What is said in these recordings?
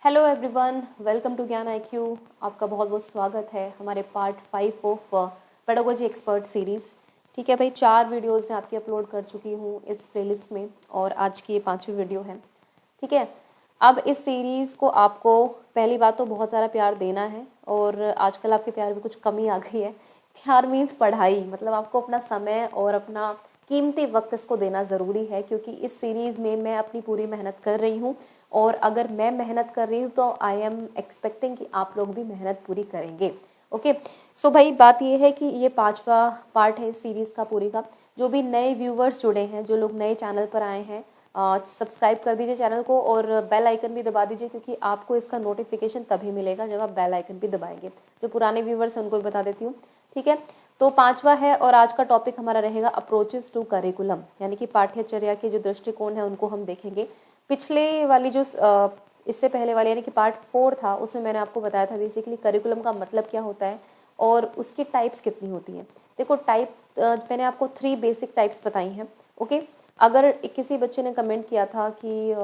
Hello everyone, welcome to ज्ञान IQ। आपका बहुत बहुत स्वागत है हमारे part 5 of pedagogy expert series. ठीक है भाई, 4 वीडियोस मैं आपकी अपलोड कर चुकी हूँ इस प्लेलिस्ट में और आज की ये 5वीं वीडियो है। ठीक है, अब इस सीरीज़ को आपको पहली बात तो बहुत सारा प्यार देना है और आजकल आपके प्यार में कुछ कमी आ गई है। प्यार मीन्स पढ़ाई, मतलब आपको अपना समय और अपना कीमती वक्त इसको देना ज़रूरी है, क्योंकि इस सीरीज़ में मैं अपनी पूरी मेहनत कर रही हूँ और अगर मैं मेहनत कर रही हूँ तो आई एम एक्सपेक्टिंग कि आप लोग भी मेहनत पूरी करेंगे। ओके, सो भाई बात ये है कि ये 5वां पार्ट है इस सीरीज़ का पूरी का। जो भी नए व्यूवर्स जुड़े हैं, जो लोग नए चैनल पर आए हैं, सब्सक्राइब कर दीजिए चैनल को और बेल आइकन भी दबा दीजिए, क्योंकि आपको इसका नोटिफिकेशन तभी मिलेगा जब आप बेल आइकन भी दबाएंगे। जो पुराने व्यूवर्स हैं उनको भी बता देती हूँ। ठीक है, तो 5वां है और आज का टॉपिक हमारा रहेगा अप्रोचेस टू करिकुलम, यानी कि पाठ्यचर्या के जो दृष्टिकोण है उनको हम देखेंगे। पिछले वाली जो इससे पहले वाली यानी कि पार्ट 4 था, उसमें मैंने आपको बताया था बेसिकली करिकुलम का मतलब क्या होता है और उसकी टाइप्स कितनी होती हैं। देखो टाइप मैंने आपको 3 बेसिक टाइप्स बताई हैं। ओके, अगर किसी बच्चे ने कमेंट किया था कि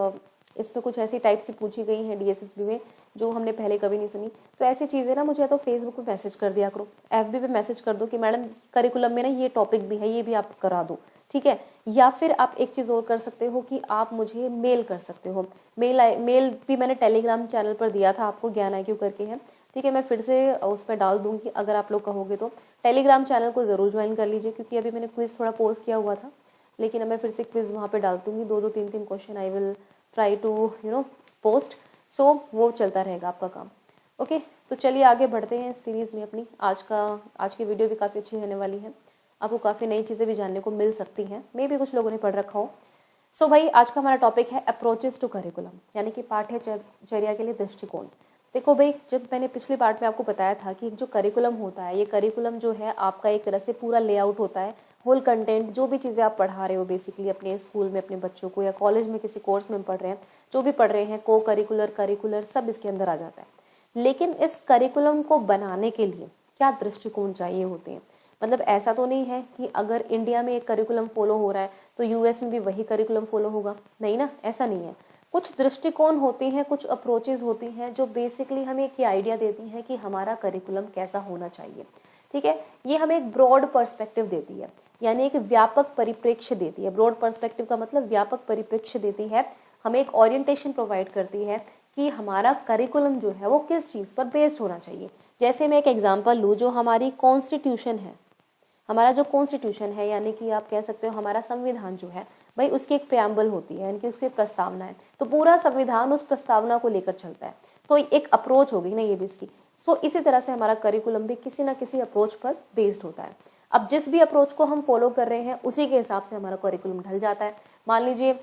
इसमें कुछ ऐसी टाइप से पूछी गई हैं DSSB में जो हमने पहले कभी नहीं सुनी, तो ऐसी चीज़ें ना मुझे या तो फेसबुक पे मैसेज कर दिया करो, FB पे मैसेज कर दो कि मैडम करिकुलम में ना ये टॉपिक भी है, ये भी आप करा दो। ठीक है, या फिर आप एक चीज़ और कर सकते हो कि आप मुझे मेल कर सकते हो। मेल भी मैंने टेलीग्राम चैनल पर दिया था आपको, ज्ञान IQ करके है। ठीक है, मैं फिर से उस पर डाल दूंगी, अगर आप लोग कहोगे तो टेलीग्राम चैनल को ज़रूर ज्वाइन कर लीजिए, क्योंकि अभी मैंने क्विज़ थोड़ा पोस्ट किया हुआ था, लेकिन अब मैं फिर से क्विज़ वहाँ पे डाल दूंगी। 2-2 3-3 question I will try to post, so वो चलता रहेगा आपका काम। ओके, तो चलिए आगे बढ़ते हैं इस सीरीज़ में अपनी। आज की वीडियो भी काफ़ी अच्छी रहने वाली है, आपको काफ़ी नई चीज़ें भी जानने को मिल सकती हैं, मे भी कुछ लोगों ने पढ़ रखा हो। सो भाई आज का हमारा टॉपिक है अप्रोचेस टू करिकुलम, यानी कि पाठ्यचर्या के लिए दृष्टिकोण। देखो भाई, जब मैंने पिछले पार्ट में आपको बताया था कि जो करिकुलम होता है, ये करिकुलम जो है आपका एक तरह से पूरा लेआउट होता है। होल कंटेंट, जो भी चीज़ें आप पढ़ा रहे हो बेसिकली अपने स्कूल में अपने बच्चों को या कॉलेज में किसी कोर्स में पढ़ रहे हैं, जो भी पढ़ रहे हैं, को करिकुलर करिकुलर सब इसके अंदर आ जाता है। लेकिन इस करिकुलम को बनाने के लिए क्या दृष्टिकोण चाहिए होते हैं। मतलब ऐसा तो नहीं है कि अगर इंडिया में एक करिकुलम फॉलो हो रहा है तो US में भी वही करिकुलम फॉलो होगा, नहीं ना, ऐसा नहीं है। कुछ दृष्टिकोण होते हैं, कुछ अप्रोचेज होती हैं जो बेसिकली हमें एक आइडिया देती हैं कि हमारा करिकुलम कैसा होना चाहिए। ठीक है, ये हमें एक ब्रॉड पर्सपेक्टिव देती है, यानी एक व्यापक परिप्रेक्ष्य देती है। ब्रॉड पर्सपेक्टिव का मतलब व्यापक परिप्रेक्ष्य देती है, हमें एक ओरिएंटेशन प्रोवाइड करती है कि हमारा करिकुलम जो है वो किस चीज़ पर बेस्ड होना चाहिए। जैसे मैं एक एग्जांपल लूँ, जो हमारी कॉन्स्टिट्यूशन है, हमारा जो कॉन्स्टिट्यूशन है, यानी कि आप कह सकते हो हमारा संविधान जो है भाई, उसकी एक प्रेम्बल होती है, यानी कि उसकी प्रस्तावना है, तो पूरा संविधान उस प्रस्तावना को लेकर चलता है, तो एक अप्रोच होगी ना ये भी इसकी। सो इसी तरह से हमारा करिकुलम भी किसी ना किसी अप्रोच पर बेस्ड होता है। अब जिस भी अप्रोच को हम फॉलो कर रहे हैं उसी के हिसाब से हमारा करिकुलम ढल जाता है। मान लीजिए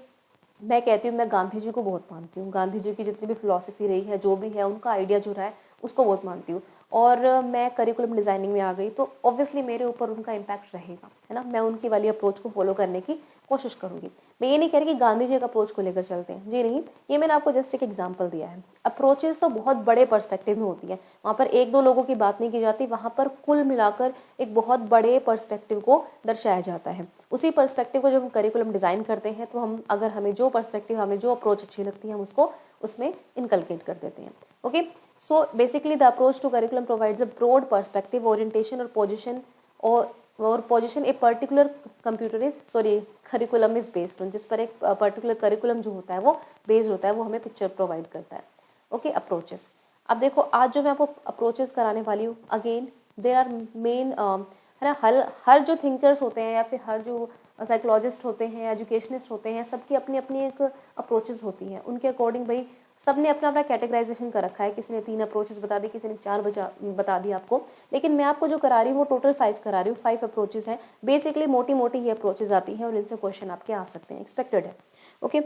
मैं कहती हूँ मैं गांधी जी को बहुत मानती हूँ, गांधी जी की जितनी भी फिलॉसफी रही है, जो भी है उनका आइडिया जो रहा है उसको बहुत मानती हूँ, और मैं करिकुलम डिजाइनिंग में आ गई, तो ऑब्वियसली मेरे ऊपर उनका इम्पैक्ट रहेगा, है ना। मैं उनकी वाली अप्रोच को फॉलो करने की कोशिश करूंगी। मैं ये नहीं कह रही कि गांधी जी का अप्रोच को लेकर चलते हैं, जी नहीं, ये मैंने आपको जस्ट एक एग्जांपल दिया है। अप्रोचेस तो बहुत बड़े पर्सपेक्टिव में होती है, वहाँ पर 1-2 लोगों की बात नहीं की जाती, वहाँ पर कुल मिलाकर एक बहुत बड़े पर्सपेक्टिव को दर्शाया जाता है। उसी पर्सपेक्टिव को जब हम करिकुलम डिजाइन करते हैं तो हम अगर हमें जो पर्सपेक्टिव, हमें जो अप्रोच अच्छी लगती है, हम उसको उसमें इनकलकेट कर देते हैं। Okay, so basically the approach to curriculum provides a broad perspective, orientation or position or position a particular curriculum is based on, जिस पर एक पर्टिकुलर करिकुलम जो होता है वो बेस्ड होता है, वो हमें पिक्चर प्रोवाइड करता है। Okay, approaches. अब देखो आज जो मैं आपको अप्रोचेस कराने वाली हूँ, अगेन देयर आर मेन, है ना, हर जो थिंकर्स होते हैं या फिर हर जो साइकोलॉजिस्ट होते हैं, एजुकेशनिस्ट होते हैं, सबकी अपनी अपनी एक अप्रोचेस होती हैं। उनके अकॉर्डिंग भाई सबने अपना अपना कैटेगराइजेशन कर रखा है, किसी ने 3 अप्रोचेस बता दी, किसी ने 4 बता दी आपको, लेकिन मैं आपको जो करा रही हूँ वो टोटल 5 करा रही हूँ। 5 अप्रोचेस हैं, बेसिकली मोटी मोटी ये अप्रोचेस आती हैं और इनसे क्वेश्चन आपके आ सकते हैं, एक्सपेक्टेड है। ओके,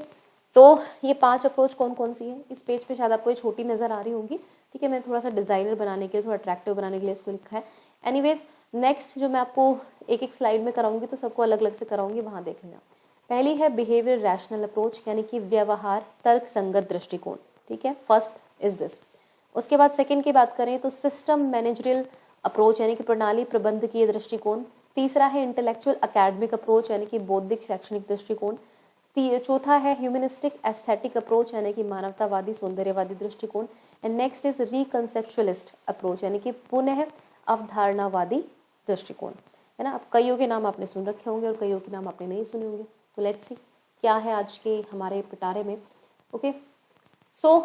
तो ये 5 अप्रोच कौन कौन सी है, इस पेज पे शायद आपको ये छोटी नजर आ रही होंगी। ठीक है, मैं थोड़ा सा डिजाइनर बनाने के लिए, थोड़ा अट्रैक्टिव बनाने के लिए इसको लिखा है। एनीवेज, नेक्स्ट जो मैं आपको एक एक स्लाइड में कराऊंगी तो सबको अलग अलग से कराऊंगी, वहां देख लेना। पहली है बिहेवियर रैशनल अप्रोच, यानी कि व्यवहार तर्क संगत दृष्टिकोण। ठीक है, फर्स्ट इज दिस। उसके बाद सेकंड की बात करें तो सिस्टम मैनेजरियल अप्रोच, यानी कि प्रणाली प्रबंधकीय दृष्टिकोण। तीसरा है इंटेलेक्चुअल एकेडमिक अप्रोच, यानी कि बौद्धिक शैक्षणिक दृष्टिकोण। चौथा है ह्यूमनिस्टिक एस्थेटिक अप्रोच यानी कि मानवतावादी सौंदर्यवादी दृष्टिकोण। एंड नेक्स्ट इज रिकंसेप्चुअलिस्ट अप्रोच यानी कि पुनः अवधारणावादी दृष्टिकोण, है ना। अब कईयों के नाम आपने सुन रखे होंगे और कईयों के नाम आपने नहीं सुने होंगे, तो लेट्स सी क्या है आज के हमारे पिटारे में। Okay, so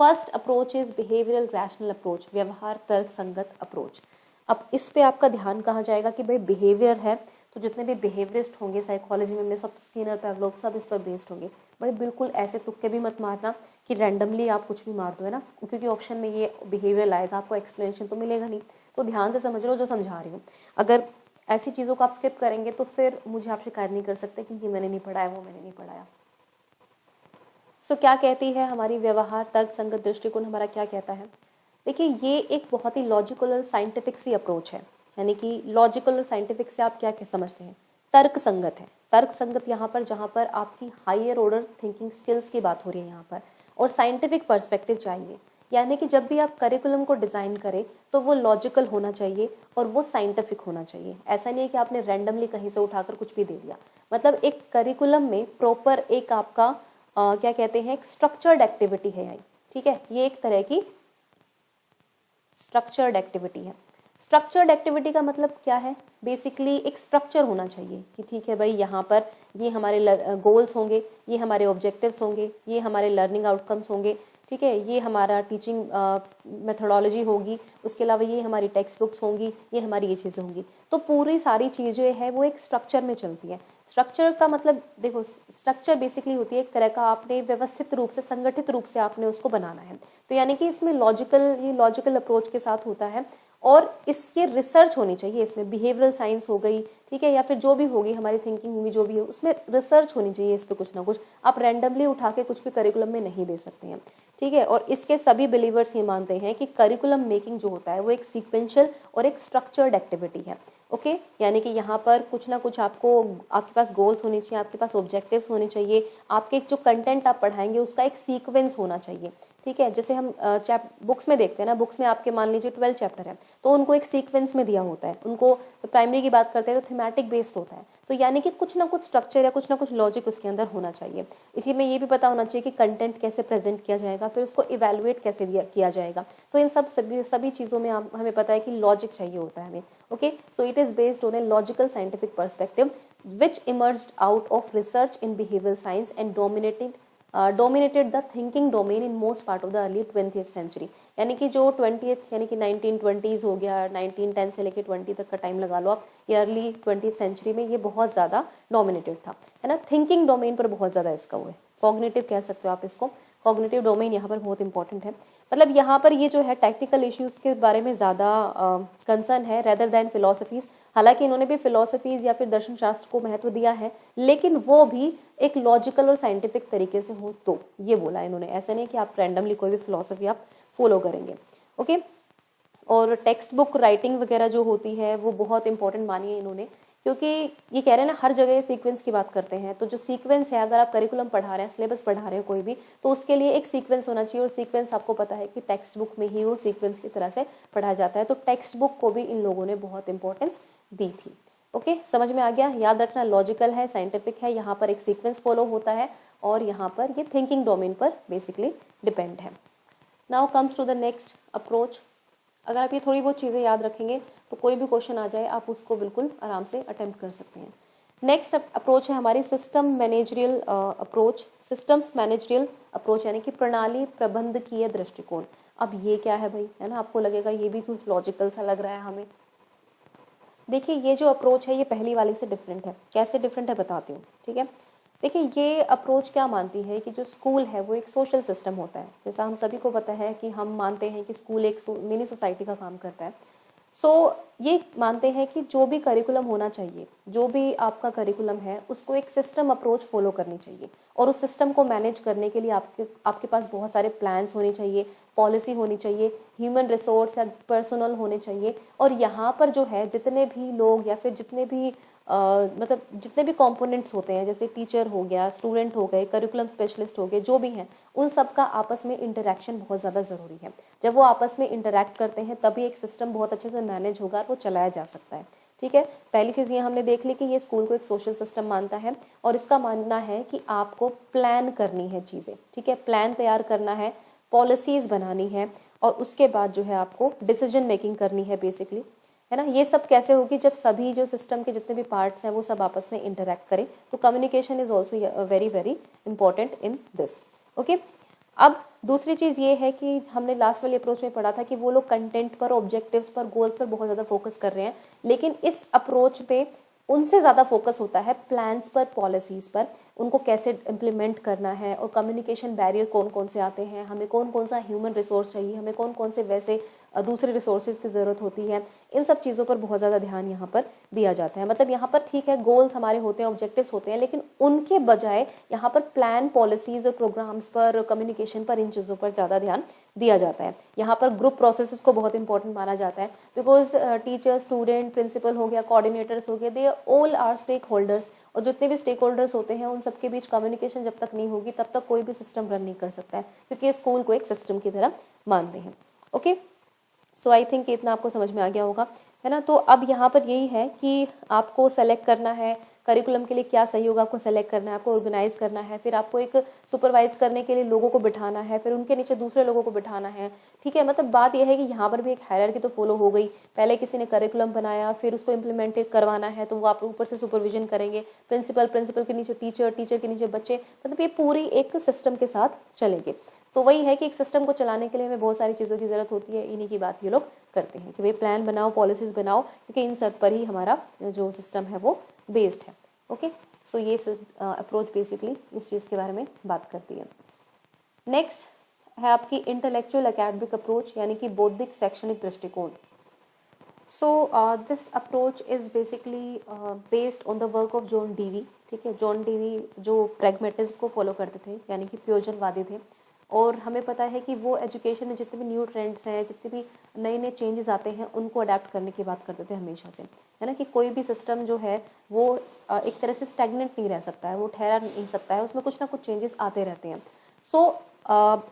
first approach is behavioural rational approach, व्यवहार तर्क संगत अप्रोच। अब इस पे आपका ध्यान कहाँ जाएगा कि भाई बिहेवियर है तो जितने भी बिहेवियरिस्ट होंगे साइकोलॉजी में सब स्किनर पैवलोव सब इस पर बेस्ड होंगे। भाई बिल्कुल ऐसे तुक्के भी मत मारना कि रैंडमली आप कुछ भी मार दो, है ना, क्योंकि ऑप्शन में ये बिहेवियर आएगा, आपको एक्सप्लेनेशन तो मिलेगा नहीं। तो ध्यान से समझ लो जो समझा रही हूँ। अगर ऐसी चीज़ों को आप स्किप करेंगे तो फिर मुझे आप शिकायत नहीं कर सकते कि ये मैंने नहीं पढ़ाया, वो मैंने नहीं पढ़ाया। सो क्या कहती है हमारी व्यवहार तर्क संगत दृष्टिकोण, हमारा क्या कहता है। देखिए ये एक बहुत ही लॉजिकल और साइंटिफिक सी अप्रोच है, यानी कि लॉजिकल और साइंटिफिक से आप क्या क्या समझते हैं, तर्क संगत है। तर्क संगत यहाँ पर जहाँ पर आपकी हायर ऑर्डर थिंकिंग स्किल्स की बात हो रही है यहाँ पर, और साइंटिफिक पर्सपेक्टिव चाहिए, यानी कि जब भी आप करिकुलम को डिज़ाइन करें तो वो लॉजिकल होना चाहिए और वो साइंटिफिक होना चाहिए। ऐसा नहीं है कि आपने रैंडमली कहीं से उठाकर कुछ भी दे दिया। मतलब एक करिकुलम में प्रॉपर एक आपका क्या कहते हैं, एक स्ट्रक्चर्ड एक्टिविटी है यहाँ, ठीक है। ये एक तरह की स्ट्रक्चर्ड एक्टिविटी है। स्ट्रक्चर्ड एक्टिविटी का मतलब क्या है, बेसिकली एक स्ट्रक्चर होना चाहिए कि ठीक है भाई यहाँ पर ये हमारे गोल्स होंगे, ये हमारे ऑब्जेक्टिव्स होंगे, ये हमारे लर्निंग आउटकम्स होंगे, ठीक है, ये हमारा टीचिंग मेथोडोलॉजी होगी, उसके अलावा ये हमारी टेक्स्ट बुक्स होंगी, ये हमारी ये चीज़ें होंगी। तो पूरी सारी चीज़ें हैं वो एक स्ट्रक्चर में चलती है। स्ट्रक्चर का मतलब देखो, स्ट्रक्चर बेसिकली होती है एक तरह का आपने व्यवस्थित रूप से संगठित रूप से आपने उसको बनाना है। तो यानी कि इसमें लॉजिकल अप्रोच के साथ होता है और इसकी रिसर्च होनी चाहिए। इसमें बिहेवियरल साइंस हो गई, ठीक है, या फिर जो भी होगी हमारी थिंकिंग होगी, जो भी है उसमें रिसर्च होनी चाहिए इस पर कुछ ना कुछ। आप रैंडमली उठा के कुछ भी करिकुलम में नहीं दे सकते हैं, ठीक है। और इसके सभी बिलीवर्स ये मानते हैं कि करिकुलम मेकिंग जो होता है वो एक सीक्वेंशियल और एक स्ट्रक्चर्ड एक्टिविटी है। ओके, यानी कि यहाँ पर कुछ ना कुछ आपके पास गोल्स होने चाहिए, आपके पास ऑब्जेक्टिव्स होने चाहिए, आपके जो कंटेंट आप पढ़ाएंगे उसका एक सीक्वेंस होना चाहिए, ठीक है। जैसे हम बुक्स में देखते हैं ना, बुक्स में आपके मान लीजिए 12 चैप्टर है तो उनको एक सीक्वेंस में दिया होता है। उनको प्राइमरी की बात करते हैं तो थीमेटिक बेस्ड होता है। तो यानी कि कुछ ना कुछ स्ट्रक्चर या कुछ ना कुछ लॉजिक उसके अंदर होना चाहिए। इसी में ये भी पता होना चाहिए कि कंटेंट कैसे प्रेजेंट किया जाएगा, फिर उसको इवेलुएट कैसे किया जाएगा। तो इन सभी चीज़ों में हमें पता है कि लॉजिक चाहिए होता है हमें। Okay, so it is based on a logical scientific perspective which emerged out of research in behavioral science and dominated the thinking domain in most part of the early 20th century। यानी कि जो 20th यानी कि 1920s हो गया, 1910 से लेके 20 तक का टाइम लगा लो आप, ये अर्ली 20th सेंचुरी में ये बहुत ज़्यादा डोमिनेटेड था, है ना। थिंकिंग डोमेन पर बहुत ज़्यादा इसका हुआ है, कॉग्निटिव कह सकते हो आप इसको, कॉग्निटिव डोमेन यहाँ पर बहुत इंपॉर्टेंट है। मतलब यहाँ पर ये जो है टेक्निकल इश्यूज़ के बारे में ज़्यादा कंसर्न है रेदर दैन फिलोसफीज़। हालांकि इन्होंने भी फिलोसफीज़ या फिर दर्शन शास्त्र को महत्व दिया है, लेकिन वो भी एक लॉजिकल और साइंटिफिक तरीके से हो, तो ये बोला इन्होंने। ऐसा नहीं कि आप रैंडमली कोई भी फिलोसफी आप फॉलो करेंगे। ओके, और टेक्स्ट बुक राइटिंग वगैरह जो होती है वो बहुत इंपॉर्टेंट मानी है इन्होंने, क्योंकि ये कह रहे हैं ना हर जगह सीक्वेंस की बात करते हैं। तो जो सीक्वेंस है, अगर आप करिकुलम पढ़ा रहे हैं, सिलेबस पढ़ा रहे हैं कोई भी, तो उसके लिए एक सीक्वेंस होना चाहिए। और सीक्वेंस आपको पता है कि टेक्स्ट बुक में ही वो सीक्वेंस की तरह से पढ़ाया जाता है। तो टेक्स्ट बुक को भी इन लोगों ने बहुत इंपॉर्टेंस दी थी। ओके, समझ में आ गया। याद रखना लॉजिकल है, साइंटिफिक है, यहाँ पर एक सीक्वेंस फॉलो होता है और यहाँ पर ये थिंकिंग डोमेन पर बेसिकली डिपेंड है। Now comes to the next approach. अगर आप ये थोड़ी बहुत चीज़ें याद रखेंगे तो कोई भी क्वेश्चन आ जाए आप उसको बिल्कुल आराम से अटेम्प्ट कर सकते हैं। नेक्स्ट अप्रोच है हमारी system managerial approach. Systems managerial approach यानी कि प्रणाली प्रबंधकीय दृष्टिकोण। अब ये क्या है भाई, है ना, आपको लगेगा ये भी कुछ लॉजिकल सा लग रहा है हमें। देखिए ये जो अप्रोच है ये पहली वाले से डिफरेंट है। कैसे डिफरेंट है बताती हूँ, ठीक है। देखिए ये अप्रोच क्या मानती है कि जो स्कूल है वो एक सोशल सिस्टम होता है। जैसा हम सभी को पता है कि हम मानते हैं कि स्कूल एक मिनी सोसाइटी का काम करता है। सो ये मानते हैं कि जो भी करिकुलम होना चाहिए, जो भी आपका करिकुलम है, उसको एक सिस्टम अप्रोच फॉलो करनी चाहिए। और उस सिस्टम को मैनेज करने के लिए आपके पास बहुत सारे प्लान्स होने चाहिए, पॉलिसी होनी चाहिए, ह्यूमन रिसोर्स या पर्सनल होने चाहिए। और यहाँ पर जो है जितने भी लोग या फिर जितने भी मतलब जितने भी कंपोनेंट्स होते हैं, जैसे टीचर हो गया, स्टूडेंट हो गए, करिकुलम स्पेशलिस्ट हो गए, जो भी हैं, उन सब का आपस में इंटरेक्शन बहुत ज़्यादा ज़रूरी है। जब वो आपस में इंटरेक्ट करते हैं तभी एक सिस्टम बहुत अच्छे से मैनेज होगा और वो चलाया जा सकता है, ठीक है, पहली चीज़ ये हमने देख ली कि ये स्कूल को एक सोशल सिस्टम मानता है और इसका मानना है कि आपको प्लान करनी है चीज़ें, ठीक है, प्लान तैयार करना है, पॉलिसीज़ बनानी है और उसके बाद जो है आपको डिसीजन मेकिंग करनी है बेसिकली, है ना। ये सब कैसे होगी, जब सभी जो सिस्टम के जितने भी पार्ट्स हैं वो सब आपस में इंटरेक्ट करें, तो communication is also very very important in this. Okay, अब दूसरी चीज़ ये है कि हमने लास्ट वाली अप्रोच में पढ़ा था कि वो लोग कंटेंट पर, ऑब्जेक्टिव्स पर, गोल्स पर बहुत ज़्यादा फोकस कर रहे हैं, लेकिन इस अप्रोच पे उनसे ज़्यादा फोकस होता है प्लान्स पर, पॉलिसीज़ पर, उनको कैसे इम्प्लीमेंट करना है और कम्युनिकेशन बैरियर कौन कौन से आते हैं, हमें कौन कौन सा ह्यूमन रिसोर्स चाहिए, हमें कौन कौन से वैसे दूसरे रिसोर्सेज की ज़रूरत होती है, इन सब चीज़ों पर बहुत ज़्यादा ध्यान यहाँ पर दिया जाता है। मतलब यहाँ पर ठीक है गोल्स हमारे होते हैं, ऑब्जेक्टिव्स होते हैं, लेकिन उनके बजाय यहाँ पर प्लान, पॉलिसीज़ और प्रोग्राम्स पर, कम्युनिकेशन पर, इन चीज़ों पर ज़्यादा ध्यान दिया जाता है। यहाँ पर ग्रुप प्रोसेसेस को बहुत इंपॉर्टेंट माना जाता है, बिकॉज टीचर, स्टूडेंट, प्रिंसिपल हो गया, कोऑर्डिनेटर्स हो गए, they all are stakeholders, और जितने भी स्टेक होल्डर्स होते हैं उन सबके बीच कम्युनिकेशन जब तक नहीं होगी तब तक कोई भी सिस्टम रन नहीं कर सकता है, क्योंकि स्कूल को एक सिस्टम की तरह मानते हैं। ओके, सो आई थिंक इतना आपको समझ में आ गया होगा, है ना। तो अब यहाँ पर यही है कि आपको सेलेक्ट करना है करिकुलम के लिए क्या सही होगा, आपको सेलेक्ट करना है, आपको ऑर्गेनाइज करना है, फिर आपको एक सुपरवाइज करने के लिए लोगों को बिठाना है, फिर उनके नीचे दूसरे लोगों को बिठाना है, ठीक है। मतलब बात यह है कि यहाँ पर भी एक हायरार्की तो फॉलो हो गई, पहले किसी ने करिकुलम बनाया, फिर उसको इम्प्लीमेंटेड करवाना है, तो वो आप ऊपर से सुपरविजन करेंगे, प्रिंसिपल के नीचे टीचर, टीचर के नीचे बच्चे, मतलब ये पूरी एक सिस्टम के साथ चलेंगे। तो वही है कि एक सिस्टम को चलाने के लिए हमें बहुत सारी चीज़ों की ज़रूरत होती है, इन्हीं की बात ये लोग करते हैं कि भाई प्लान बनाओ, पॉलिसीज़ बनाओ, क्योंकि इन सब पर ही हमारा जो सिस्टम है वो बेस्ड है। ओके, सो ये अप्रोच बेसिकली इस चीज़ के बारे में बात करती है। नेक्स्ट है आपकी इंटेलेक्चुअल एकेडमिक अप्रोच, यानी कि बौद्धिक शैक्षणिक दृष्टिकोण। So this approach is basically based on the work of John Dewey, ठीक है। जॉन डीवी जो प्रैग्मेटिज्म को फॉलो करते थे, यानी कि प्रयोजनवादी थे, और हमें पता है कि वो एजुकेशन में जितने भी न्यू ट्रेंड्स हैं, जितने भी नए नए चेंजेस आते हैं, उनको अडेप्ट करने की बात करते थे हमेशा से, है ना। कि कोई भी सिस्टम जो है वो एक तरह से स्टैग्नेंट नहीं रह सकता है, वो ठहरा नहीं सकता है, उसमें कुछ ना कुछ चेंजेस आते रहते हैं। सो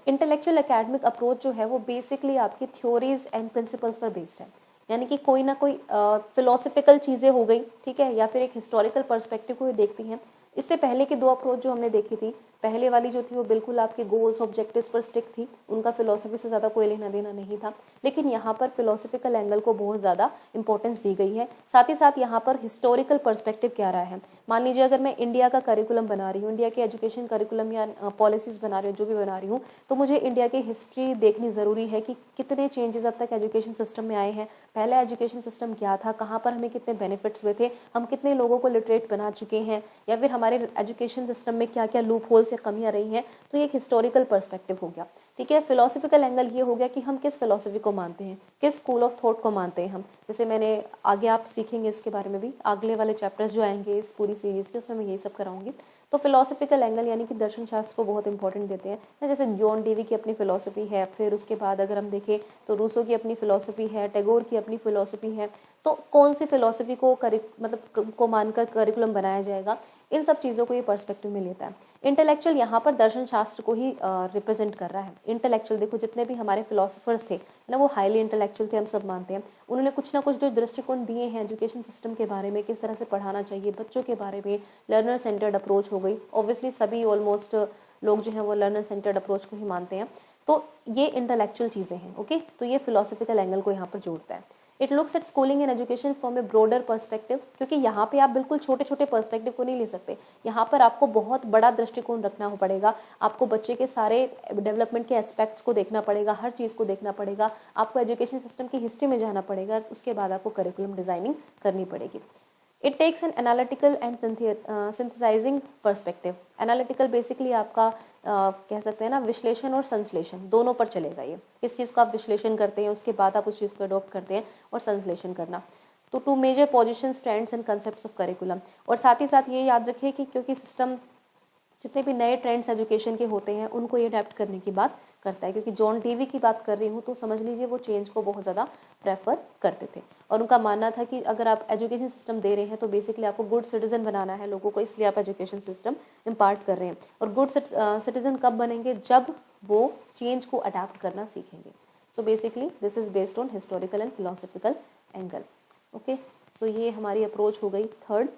इंटेलेक्चुअल एकेडमिक अप्रोच जो है वो बेसिकली आपकी थ्योरीज एंड प्रिंसिपल्स पर बेस्ड है, यानी कि कोई ना कोई फिलोसफिकल चीज़ें हो गई, ठीक है, या फिर एक हिस्टोरिकल पर्सपेक्टिव को देखती हैं। इससे पहले की दो अप्रोच जो हमने देखी थी, पहले वाली जो थी वो बिल्कुल आपके गोल्स, ऑब्जेक्टिव्स पर स्टिक थी, उनका फिलोसफी से ज़्यादा कोई लेना देना नहीं था, लेकिन यहाँ पर फिलोसफिकल एंगल को बहुत ज़्यादा इंपॉर्टेंस दी गई है। साथ ही साथ यहाँ पर हिस्टोरिकल पर्सपेक्टिव क्या रहा है, मान लीजिए अगर मैं इंडिया का करिकुलम बना रही हूँ, इंडिया के एजुकेशन करिकुलम या पॉलिसीज़ बना रही हूँ, जो भी बना रही हूँ, तो मुझे इंडिया की हिस्ट्री देखनी ज़रूरी है कि कितने चेंजेस अब तक एजुकेशन सिस्टम में आए हैं, पहला एजुकेशन सिस्टम क्या था, कहाँ पर हमें कितने बेनिफिट्स हुए थे, हम कितने लोगों को लिटरेट बना चुके हैं, या फिर हमारे एजुकेशन सिस्टम में क्या क्या लूप होल्स या कमियां रही हैं। तो ये एक हिस्टोरिकल पर्सपेक्टिव हो गया, ठीक है। फिलोसफिकल एंगल ये हो गया कि हम किस फिलोसफी को मानते हैं, किस स्कूल ऑफ थॉट को मानते हैं हम, जैसे मैंने आगे आप सीखेंगे इसके बारे में भी, अगले वाले चैप्टर्स जो आएंगे इस पूरी सीरीज के उसमें मैं यही सब कराऊंगी। तो फिलोसफिकल एंगल यानी कि दर्शन शास्त्र को बहुत इंपॉर्टेंट देते हैं, जैसे जॉन डीवी की अपनी फिलोसफी है, फिर उसके बाद अगर हम देखें तो रूसो की अपनी फिलोसफी है, टैगोर की अपनी फिलोसफी है। तो कौन सी फिलोसफी को मतलब को मानकर करिकुलम बनाया जाएगा, इन सब चीज़ों को ये पर्सपेक्टिव में लेता है। इंटेलेक्चुअल यहाँ पर दर्शन शास्त्र को ही रिप्रेजेंट कर रहा है। इंटेलेक्चुअल देखो जितने भी हमारे फिलोसफर्स थे ना, वो हाईली इंटेलेक्चुअल थे, हम सब मानते हैं। उन्होंने कुछ ना कुछ जो दृष्टिकोण दिए हैं एजुकेशन सिस्टम के बारे में, किस तरह से पढ़ाना चाहिए बच्चों के बारे में, लर्नर सेंटर्ड अप्रोच हो गई। ऑब्वियसली सभी ऑलमोस्ट लोग जो हैं वो लर्नर सेंटर्ड अप्रोच को ही मानते हैं। तो ये इंटेलेक्चुअल चीज़ें हैं, ओके। तो ये फिलोसफिकल एंगल को यहाँ पर जोड़ता है। It looks at schooling and education from A broader perspective, क्योंकि यहाँ पे आप बिल्कुल छोटे छोटे पर्सपेक्टिव को नहीं ले सकते, यहाँ पर आपको बहुत बड़ा दृष्टिकोण रखना पड़ेगा, आपको बच्चे के सारे डेवलपमेंट के एस्पेक्ट्स को देखना पड़ेगा, हर चीज़ को देखना पड़ेगा, आपको एजुकेशन सिस्टम की हिस्ट्री में जाना पड़ेगा, उसके बाद आपको करिकुलम डिजाइनिंग करनी पड़ेगी। It takes an analytical and synthesising perspective. Analytical basically आपका कह सकते हैं ना विश्लेषण और संश्लेषण दोनों पर चलेगा। ये इस चीज़ को आप विश्लेषण करते हैं, उसके बाद आप उस चीज़ को अडॉप्ट करते हैं, और संश्लेषण करना। तो two major positions, trends and concepts of curriculum. और साथ ही साथ ये याद रखिए कि क्योंकि सिस्टम जितने भी नए ट्रेंड्स एजुकेशन के होते हैं उनको ये अडेप्ट करने की बात करता है, क्योंकि जॉन डीवी की बात कर रही हूँ तो समझ लीजिए वो चेंज को बहुत ज़्यादा प्रेफर करते थे, और उनका मानना था कि अगर आप एजुकेशन सिस्टम दे रहे हैं तो बेसिकली आपको गुड सिटीजन बनाना है लोगों को, इसलिए आप एजुकेशन सिस्टम इम्पार्ट कर रहे हैं। और गुड सिटीजन कब बनेंगे, जब वो चेंज को अडेप्ट करना सीखेंगे। So basically this is based on historical and philosophical angle. Okay, so ये हमारी अप्रोच हो गई third.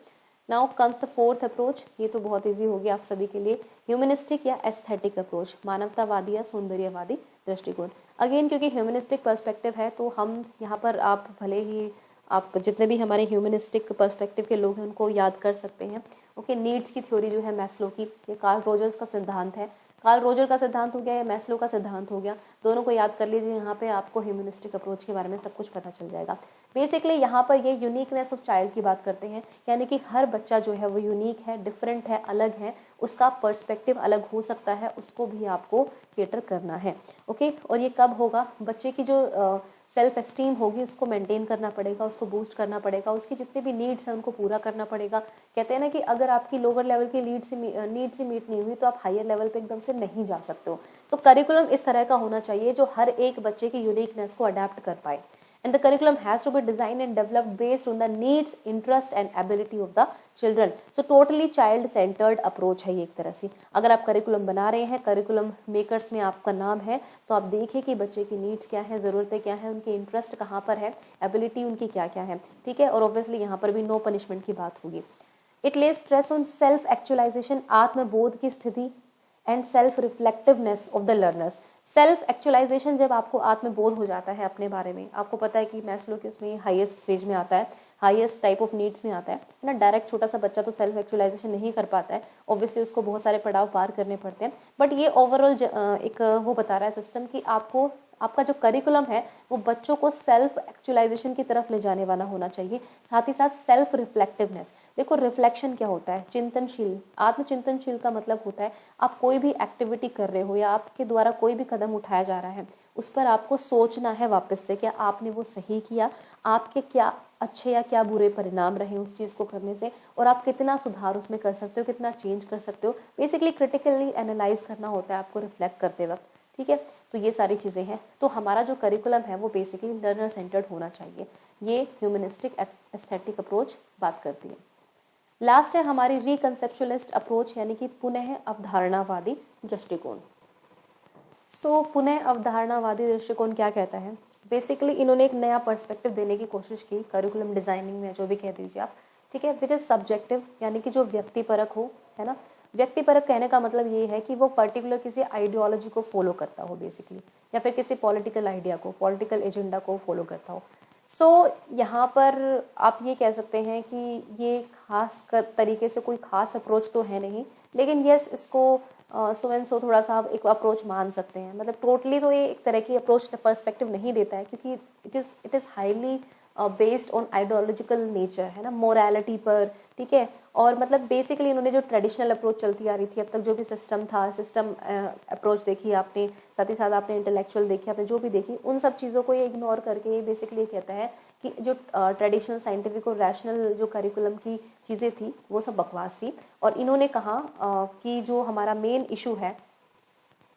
Now comes the fourth approach, ये तो बहुत इजी हो गया आप सभी के लिए, ह्यूमनिस्टिक या एस्थेटिक अप्रोच, मानवतावादी या सौंदर्यवादी दृष्टिकोण। अगेन क्योंकि ह्यूमनिस्टिक पर्सपेक्टिव है तो हम यहाँ पर आप भले ही आप जितने भी हमारे ह्यूमनिस्टिक पर्सपेक्टिव के लोग हैं उनको याद कर सकते हैं। ओके, नीड्स की थ्योरी जो है मैस्लो की, ये कार्ल रोजर्स का सिद्धांत है। कार्ल रोजर का सिद्धांत हो गया या मैस्लो का सिद्धांत हो गया, दोनों को याद कर लीजिए, यहाँ पे आपको ह्यूमनिस्टिक अप्रोच के बारे में सब कुछ पता चल जाएगा। बेसिकली यहाँ पर ये यूनिकनेस ऑफ चाइल्ड की बात करते हैं, यानी कि हर बच्चा जो है वो यूनिक है, डिफरेंट है, अलग है, उसका पर्सपेक्टिव अलग हो सकता है, उसको भी आपको केटर करना है। ओके, और ये कब होगा, बच्चे की जो सेल्फ एस्टीम होगी उसको मेंटेन करना पड़ेगा, उसको बूस्ट करना पड़ेगा, उसकी जितने भी नीड्स हैं उनको पूरा करना पड़ेगा। कहते हैं ना कि अगर आपकी लोअर लेवल की नीड से मीट नहीं हुई तो आप हायर लेवल पे एकदम से नहीं जा सकते हो। सो करिकुलम इस तरह का होना चाहिए जो हर एक बच्चे की यूनिकनेस को अडेप्ट कर पाए। And the curriculum has to be designed and developed based on the needs, interest and ability of the children. So totally child centered approach है ये एक तरह से। अगर आप करिकुलम बना रहे हैं, करिकुलम मेकर्स में आपका नाम है, तो आप देखिए कि बच्चे की नीड्स क्या है, ज़रूरतें क्या है, उनके इंटरेस्ट कहाँ पर है, एबिलिटी उनकी क्या क्या है, ठीक है। और ऑब्वियसली यहाँ पर भी नो पनिशमेंट की बात होगी। It lays stress on self actualization, आत्मबोध की स्थिति, and self reflectiveness of the learners. Self actualization, जब आपको आत्मबोध हो जाता है अपने बारे में, आपको पता है कि मैस्लो के उसमें हाईएस्ट स्टेज में आता है, हाईएस्ट टाइप ऑफ नीड्स में आता है ना। डायरेक्ट छोटा सा बच्चा तो सेल्फ एक्चुअलाइजेशन नहीं कर पाता है, ऑब्वियसली उसको बहुत सारे पड़ाव पार करने पड़ते हैं, बट ये ओवरऑल एक वो बता रहा है सिस्टम कि आपको आपका जो करिकुलम है वो बच्चों को सेल्फ एक्चुअलाइजेशन की तरफ ले जाने वाला होना चाहिए, साथ ही साथ सेल्फ रिफ्लेक्टिवनेस। देखो रिफ्लेक्शन क्या होता है, चिंतनशील, आत्मचिंतनशील का मतलब होता है आप कोई भी एक्टिविटी कर रहे हो या आपके द्वारा कोई भी कदम उठाया जा रहा है उस पर आपको सोचना है वापस से, क्या आपने वो सही किया, आपके क्या अच्छे या क्या बुरे परिणाम रहे उस चीज़ को करने से, और आप कितना सुधार उसमें कर सकते हो, कितना चेंज कर सकते हो। बेसिकली क्रिटिकली एनालाइज करना होता है आपको रिफ्लेक्ट करते वक्त, ठीक है। तो ये सारी चीज़ें हैं। तो हमारा जो करिकुलम है वो बेसिकली लर्नर सेंटर्ड होना चाहिए, ये ह्यूमनिस्टिक एस्थेटिक अप्रोच बात करती है। लास्ट है हमारी रिकंसेप्चुअलिस्ट अप्रोच, यानी कि पुनः अवधारणावादी दृष्टिकोण। सो पुनः अवधारणावादी दृष्टिकोण क्या कहता है, बेसिकली इन्होंने एक नया पर्सपेक्टिव देने की कोशिश की करिकुलम डिजाइनिंग में, जो भी कह दीजिए आप, ठीक है, विच इज सब्जेक्टिव, यानी कि जो व्यक्तिपरक हो, है ना। व्यक्तिपरक कहने का मतलब ये है कि वो पर्टिकुलर किसी आइडियोलॉजी को फॉलो करता हो बेसिकली, या फिर किसी पॉलिटिकल आइडिया को, पॉलिटिकल एजेंडा को फॉलो करता हो। सो यहाँ पर आप ये कह सकते हैं कि ये खास तरीके से कोई खास अप्रोच तो है नहीं, लेकिन यस इसको सो एंड सो थोड़ा सा आप एक अप्रोच मान सकते हैं। मतलब टोटली तो ये एक तरह की अप्रोच पर्सपेक्टिव नहीं देता है, क्योंकि it is highly based on ideological nature, है ना, मोरालिटी पर, ठीक है। और मतलब बेसिकली इन्होंने जो ट्रेडिशनल अप्रोच चलती आ रही थी अब तक, जो भी सिस्टम था, सिस्टम अप्रोच देखी आपने, साथ ही साथ आपने इंटेलेक्चुअल देखी, आपने जो भी देखी, उन सब चीज़ों को ये इग्नोर करके ये बेसिकली कहता है कि जो ट्रेडिशनल साइंटिफिक और रैशनल जो करिकुलम की चीज़ें थी वो सब बकवास थी। और इन्होंने कहा कि जो हमारा मेन इशू है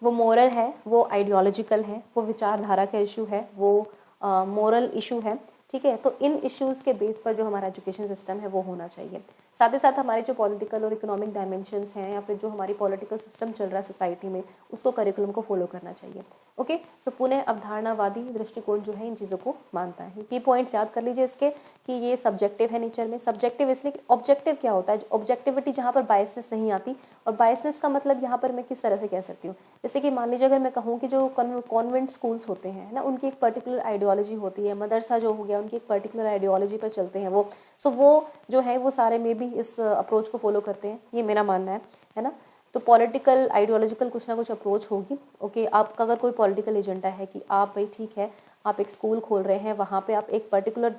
वो मोरल है, वो आइडियोलॉजिकल है, वो विचारधारा का इशू है, वो मोरल इशू है, ठीक है। तो इन इश्यूज़ के बेस पर जो हमारा एजुकेशन सिस्टम है वो होना चाहिए। साथ ही साथ हमारे जो पॉलिटिकल और इकोनॉमिक डायमेंशंस हैं, या फिर जो हमारी पॉलिटिकल सिस्टम चल रहा है सोसाइटी में, उसको करिकुलम को फॉलो करना चाहिए। ओके, सो पुनः अवधारणावादी दृष्टिकोण जो है इन चीज़ों को मानता है। की पॉइंट्स याद कर लीजिए इसके कि ये सब्जेक्टिव है नेचर में। सब्जेक्टिव इसलिए कि ऑब्जेक्टिव क्या होता है, ऑब्जेक्टिविटी जहाँ पर बायसनेस नहीं आती। और बायसनेस का मतलब यहाँ पर मैं किस तरह से कह सकती हूँ, जैसे कि मान लीजिए अगर मैं कहूँ कि जो कॉन्वेंट स्कूल्स होते हैं ना, उनकी एक पर्टिकुलर आइडियोलॉजी होती है, मदरसा जो हो गया उनकी एक पर्टिकुलर आइडियोलॉजी पर चलते हैं वो। सो वो जो है वो सारे में भी इस अप्रोच को फॉलो करते हैं, ये मेरा मानना है ना। तो पॉलिटिकल आइडियोलॉजिकल कुछ ना कुछ अप्रोच होगी। ओके, आपका अगर कोई पॉलिटिकल एजेंडा है कि आप भाई ठीक है आप एक स्कूल खोल रहे हैं, वहाँ पे आप एक पर्टिकुलर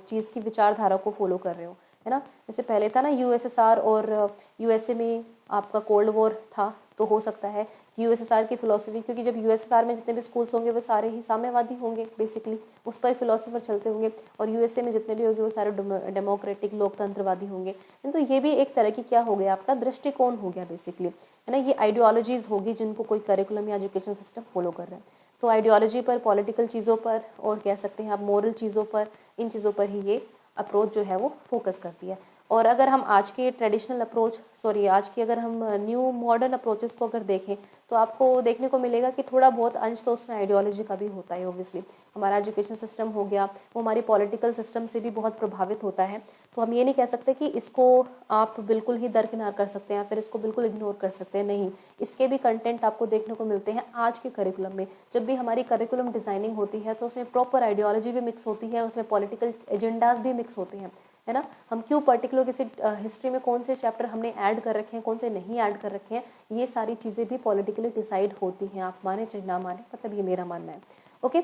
चीज़ की विचारधारा को फॉलो कर रहे हो, है ना। जैसे पहले था ना यूएसएसआर और यूएसए में आपका कोल्ड वॉर था, तो हो सकता है यूएसएसआर की फिलोसफी, क्योंकि जब यूएसएसआर में जितने भी स्कूल्स होंगे वो सारे ही साम्यवादी होंगे, बेसिकली उस पर फिलोसफर चलते होंगे, और यूएसए में जितने भी होंगे वो सारे डेमोक्रेटिक लोकतंत्रवादी होंगे। तो ये भी एक तरह की क्या हो गया, आपका दृष्टिकोण हो गया बेसिकली, है ना। ये आइडियोलॉजीज होगी जिनको कोई करिकुलम या एजुकेशन सिस्टम फॉलो कर रहे हैं। तो आइडियोलॉजी पर, पॉलिटिकल चीज़ों पर, और कह सकते हैं आप मोरल चीज़ों पर, इन चीज़ों पर ही ये अप्रोच जो है वो फोकस करती है। और अगर हम आज के ट्रेडिशनल अप्रोच आज की अगर हम न्यू मॉडर्न अप्रोचेस को अगर देखें तो आपको देखने को मिलेगा कि थोड़ा बहुत अंश तो उसमें आइडियोलॉजी का भी होता है। ऑब्वियसली हमारा एजुकेशन सिस्टम हो गया वो हमारी पॉलिटिकल सिस्टम से भी बहुत प्रभावित होता है। तो हम ये नहीं कह सकते कि इसको आप बिल्कुल ही दरकिनार कर सकते हैं, फिर इसको बिल्कुल इग्नोर कर सकते हैं, नहीं। इसके भी कंटेंट आपको देखने को मिलते हैं आज के करिकुलम में। जब भी हमारी करिकुलम डिजाइनिंग होती है तो उसमें प्रॉपर आइडियोलॉजी भी मिक्स होती है, उसमें पॉलिटिकल एजेंडाज भी मिक्स होते हैं, है ना। हम क्यों पर्टिकुलर किसी हिस्ट्री में कौन से चैप्टर हमने ऐड कर रखे हैं, कौन से नहीं ऐड कर रखे हैं, ये सारी चीज़ें भी पॉलिटिकली डिसाइड होती हैं। आप माने चाहे ना माने, मतलब ये मेरा मानना है। ओके,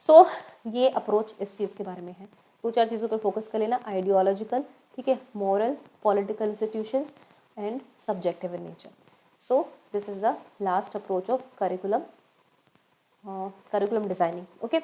सो ये अप्रोच इस चीज़ के बारे में है। 2-4 चीज़ों पर फोकस कर लेना, आइडियोलॉजिकल, ठीक है, moral, political institutions and subjective in nature. So this is the last approach of curriculum designing. Okay,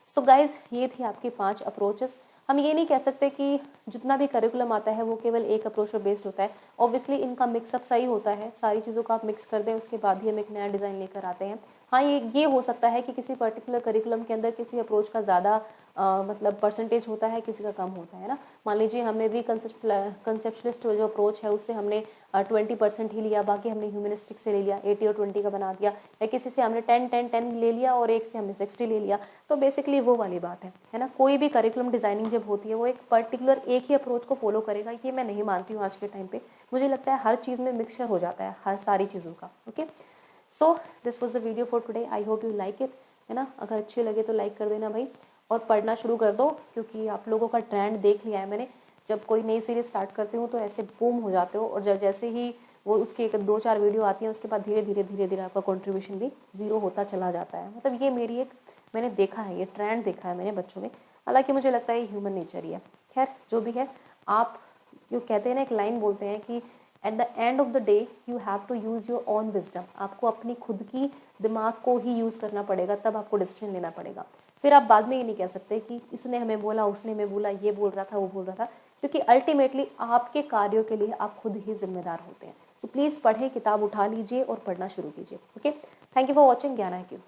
so guys ये थी आपकी 5 अप्रोचेस। हम ये नहीं कह सकते कि जितना भी करिकुलम आता है वो केवल एक अप्रोच पर बेस्ड होता है। ऑब्वियसली इनका मिक्सअप सही होता है, सारी चीज़ों को आप मिक्स कर दें उसके बाद ही हम एक नया डिज़ाइन लेकर आते हैं। हाँ, ये हो सकता है कि किसी पर्टिकुलर करिकुलम के अंदर किसी अप्रोच का ज़्यादा मतलब परसेंटेज होता है, किसी का कम होता है ना। मान लीजिए हमने कंसेप्चुअलिस्ट जो अप्रोच है उससे हमने 20% ही लिया, बाकी हमने ह्यूमनिस्टिक से ले लिया, 80 और 20 का बना दिया, या किसी से हमने 10-10-10 ले लिया और एक से हमने 60 ले लिया। तो बेसिकली वो वाली बात है ना। कोई भी करिकुलम डिजाइनिंग जब होती है वो एक पर्टिकुलर एक ही अप्रोच को फॉलो करेगा, ये मैं नहीं मानती हूँ आज के टाइम पे। मुझे लगता है हर चीज़ में मिक्सचर हो जाता है, हर सारी चीज़ों का। Okay, so this was the video for today, I hope you like it, है ना। अगर अच्छे लगे तो लाइक कर देना भाई, और पढ़ना शुरू कर दो, क्योंकि आप लोगों का ट्रेंड देख लिया है मैंने। जब कोई नई सीरीज स्टार्ट करती हूँ तो ऐसे बूम हो जाते हो, और जब जैसे ही वो उसकी 1-2-4 वीडियो आती हैं उसके बाद धीरे धीरे आपका कंट्रीब्यूशन भी जीरो होता चला जाता है। मतलब ये मेरी मैंने देखा है, ये ट्रेंड देखा है मैंने बच्चों में। हालांकि मुझे लगता है ये ह्यूमन नेचर ही है। खैर जो भी है, आप जो कहते हैं ना, एक लाइन बोलते हैं कि at the end of the day you have to use your own wisdom. आपको अपनी खुद की दिमाग को ही यूज़ करना पड़ेगा, तब आपको डिसीजन लेना पड़ेगा। फिर आप बाद में ये नहीं कह सकते कि इसने हमें बोला, उसने हमें बोला, ये बोल रहा था, वो बोल रहा था, क्योंकि अल्टीमेटली आपके कार्यों के लिए आप खुद ही जिम्मेदार होते हैं। सो प्लीज़ पढ़ें, किताब उठा लीजिए और पढ़ना शुरू कीजिए। Okay, thank you for watching ज्ञान IQ।